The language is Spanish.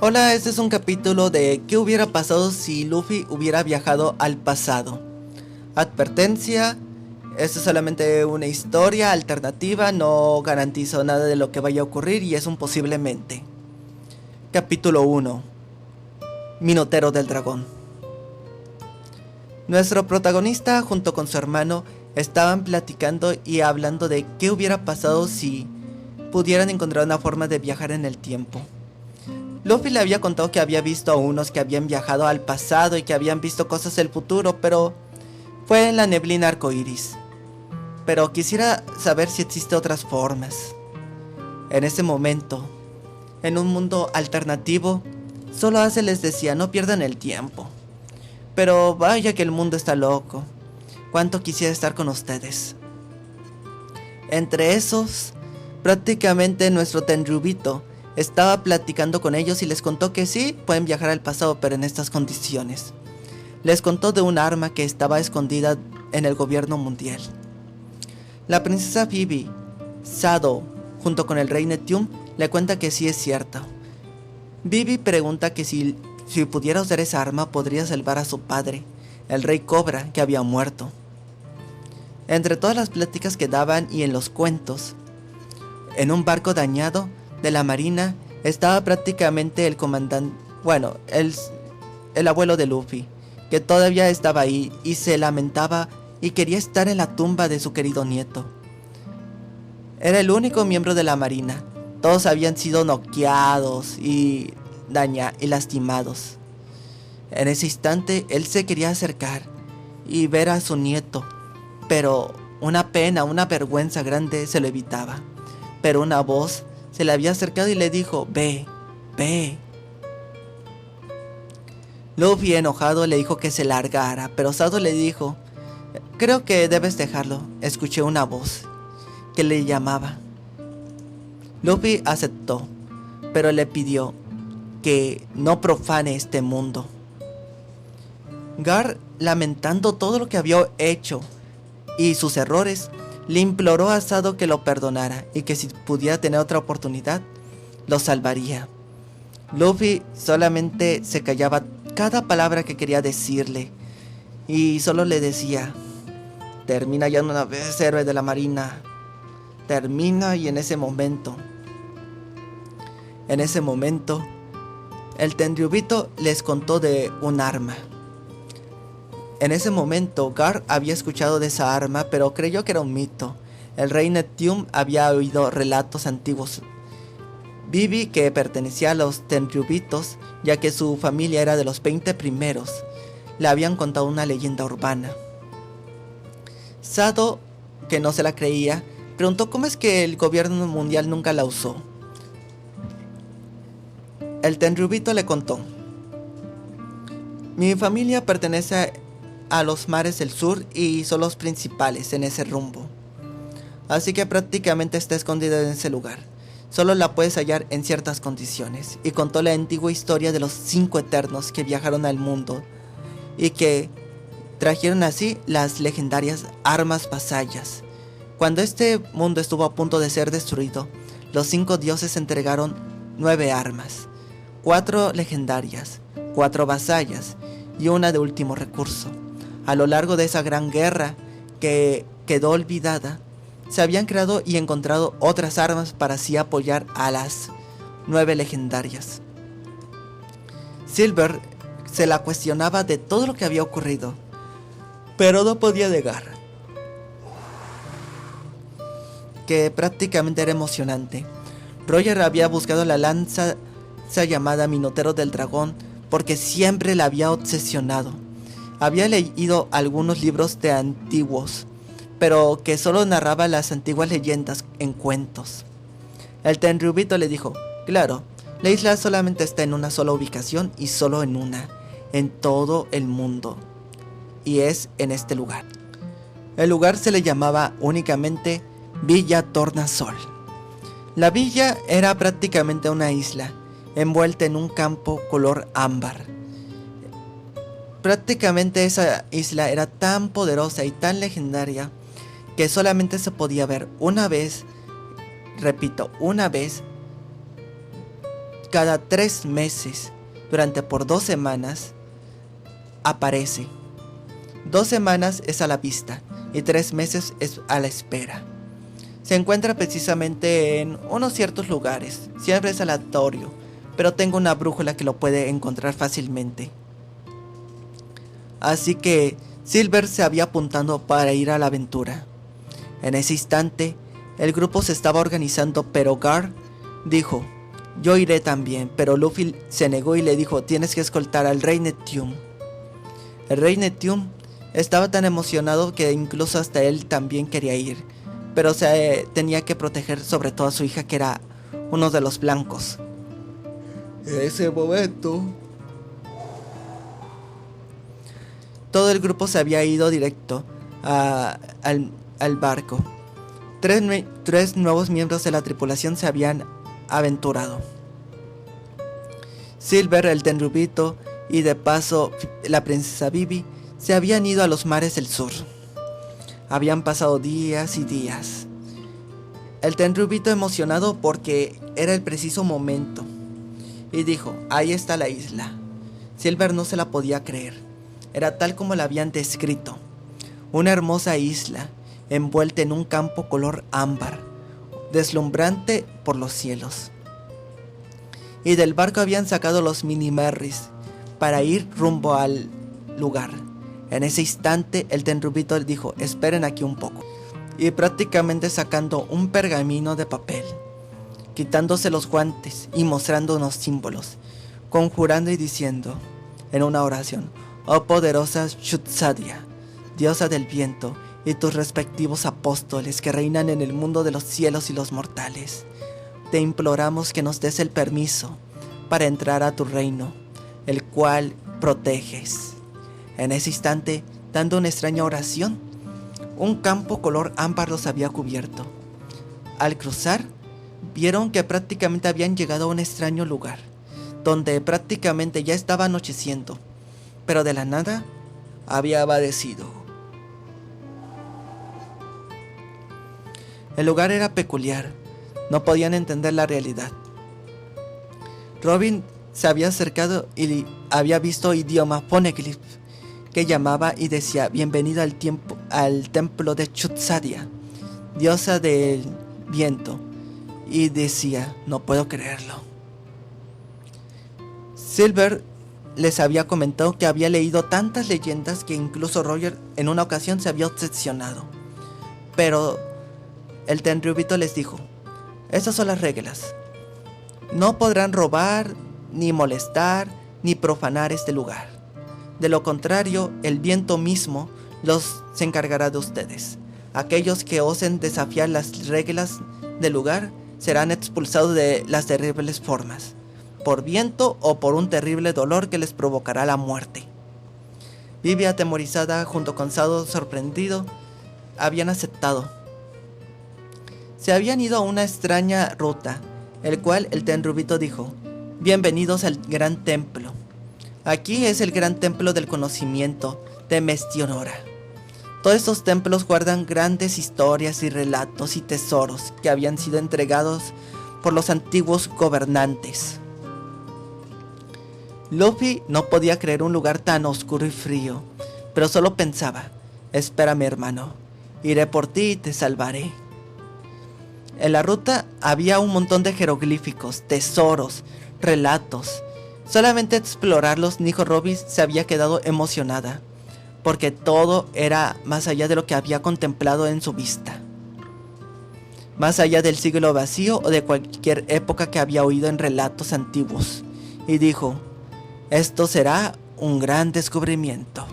Hola, este es un capítulo de ¿qué hubiera pasado si Luffy hubiera viajado al pasado? Advertencia, esto es solamente una historia alternativa, no garantizo nada de lo que vaya a ocurrir y es un posiblemente. Capítulo 1. Minotero del Dragón. Nuestro protagonista junto con su hermano estaban platicando y hablando de qué hubiera pasado si pudieran encontrar una forma de viajar en el tiempo. Luffy le había contado que había visto a unos que habían viajado al pasado y que habían visto cosas del futuro, pero fue en la neblina arcoíris. Pero quisiera saber si existen otras formas. En ese momento, en un mundo alternativo, solo Ace les decía no pierdan el tiempo. Pero vaya que el mundo está loco. Cuánto quisiera estar con ustedes. Entre esos, prácticamente nuestro Tenryubito estaba platicando con ellos y les contó que sí, pueden viajar al pasado, pero en estas condiciones. Les contó de un arma que estaba escondida en el gobierno mundial. La princesa Vivi, Sado, junto con el rey Neptune, le cuenta que sí es cierto. Vivi pregunta que si pudiera usar esa arma podría salvar a su padre, el rey Cobra, que había muerto. Entre todas las pláticas que daban y en los cuentos, en un barco dañado de la marina estaba prácticamente el comandante, el abuelo de Luffy, que todavía estaba ahí y se lamentaba y quería estar en la tumba de su querido nieto. Era el único miembro de la marina, todos habían sido noqueados y lastimados. En ese instante él se quería acercar y ver a su nieto, pero una pena, una vergüenza grande se lo evitaba. Pero una voz se le había acercado y le dijo, ve, ve. Luffy, enojado, le dijo que se largara, pero Sado le dijo, creo que debes dejarlo. Escuché una voz que le llamaba. Luffy aceptó, pero le pidió que no profane este mundo. Gar, lamentando todo lo que había hecho y sus errores, le imploró a Sado que lo perdonara y que si pudiera tener otra oportunidad, lo salvaría. Luffy solamente se callaba cada palabra que quería decirle y solo le decía, termina ya una vez, héroe de la marina, termina. Y en ese momento, el Tenryubito les contó de un arma. En ese momento, Gar había escuchado de esa arma, pero creyó que era un mito. El rey Neptune había oído relatos antiguos. Vivi, que pertenecía a los Tenryubitos, ya que su familia era de los 20 primeros, le habían contado una leyenda urbana. Sado, que no se la creía, preguntó cómo es que el gobierno mundial nunca la usó. El Tenryubito le contó, mi familia pertenece a los mares del sur y son los principales en ese rumbo. Así que prácticamente está escondida en ese lugar. Solo la puedes hallar en ciertas condiciones. Y contó la antigua historia de los 5 eternos que viajaron al mundo y que trajeron así las legendarias armas vasallas. Cuando este mundo estuvo a punto de ser destruido, los 5 dioses entregaron 9 armas, 4 legendarias, 4 vasallas y una de último recurso. A lo largo de esa gran guerra que quedó olvidada, se habían creado y encontrado otras armas para así apoyar a las 9 legendarias. Silver se la cuestionaba de todo lo que había ocurrido, pero no podía negar que prácticamente era emocionante. Roger había buscado la lanza llamada Minotero del Dragón porque siempre la había obsesionado. Había leído algunos libros de antiguos, pero que solo narraba las antiguas leyendas en cuentos. El Tenryubito le dijo, claro, la isla solamente está en una sola ubicación y solo en una, en todo el mundo. Y es en este lugar. El lugar se le llamaba únicamente Villa Tornasol. La villa era prácticamente una isla, envuelta en un campo color ámbar. Prácticamente esa isla era tan poderosa y tan legendaria que solamente se podía ver una vez, repito, una vez cada 3 meses, por 2 semanas, aparece. 2 semanas es a la vista y 3 meses es a la espera. Se encuentra precisamente en unos ciertos lugares, siempre es aleatorio, pero tengo una brújula que lo puede encontrar fácilmente. Así que Silver se había apuntado para ir a la aventura. En ese instante, el grupo se estaba organizando, pero Gar dijo: yo iré también, pero Luffy se negó y le dijo: tienes que escoltar al rey Neptune. El rey Neptune estaba tan emocionado que incluso hasta él también quería ir, pero tenía que proteger sobre todo a su hija, que era uno de los blancos. En ese momento, todo el grupo se había ido directo al barco. Tres nuevos miembros de la tripulación se habían aventurado: Silver, el Tenryubito y de paso la princesa Vivi se habían ido a los mares del sur. Habían pasado días y días. El Tenryubito emocionado porque era el preciso momento y dijo: ahí está la isla. Silver no se la podía creer. Era tal como la habían descrito: una hermosa isla envuelta en un campo color ámbar, deslumbrante por los cielos. Y del barco habían sacado los mini merries para ir rumbo al lugar. En ese instante el Tenryubito dijo: esperen aquí un poco. Y prácticamente sacando un pergamino de papel, quitándose los guantes y mostrando unos símbolos, conjurando y diciendo en una oración: oh poderosa Shutsadia, diosa del viento, y tus respectivos apóstoles que reinan en el mundo de los cielos y los mortales, te imploramos que nos des el permiso para entrar a tu reino, el cual proteges. En ese instante, dando una extraña oración, un campo color ámbar los había cubierto. Al cruzar, vieron que prácticamente habían llegado a un extraño lugar, donde prácticamente ya estaba anocheciendo, pero de la nada había amanecido. El lugar era peculiar, no podían entender la realidad. Robin se había acercado y había visto idioma poneglyph que llamaba y decía: bienvenido al templo de Shutsadia, diosa del viento. Y decía: no puedo creerlo. Silver les había comentado que había leído tantas leyendas que incluso Roger en una ocasión se había obsesionado. Pero el Tenryubito les dijo: estas son las reglas. No podrán robar, ni molestar, ni profanar este lugar. De lo contrario, el viento mismo se encargará de ustedes. Aquellos que osen desafiar las reglas del lugar serán expulsados de las terribles formas, por viento o por un terrible dolor que les provocará la muerte. Vivi, atemorizada junto con Sado sorprendido, habían aceptado. Se habían ido a una extraña ruta, el cual el Tenryubito dijo: bienvenidos al gran templo. Aquí es el gran templo del conocimiento de Mestionora. Todos estos templos guardan grandes historias y relatos y tesoros que habían sido entregados por los antiguos gobernantes. Luffy no podía creer un lugar tan oscuro y frío, pero solo pensaba: espérame, hermano, iré por ti y te salvaré. En la ruta había un montón de jeroglíficos, tesoros, relatos. Solamente explorarlos, Nico Robin se había quedado emocionada, porque todo era más allá de lo que había contemplado en su vista. Más allá del siglo vacío o de cualquier época que había oído en relatos antiguos. Y dijo: esto será un gran descubrimiento.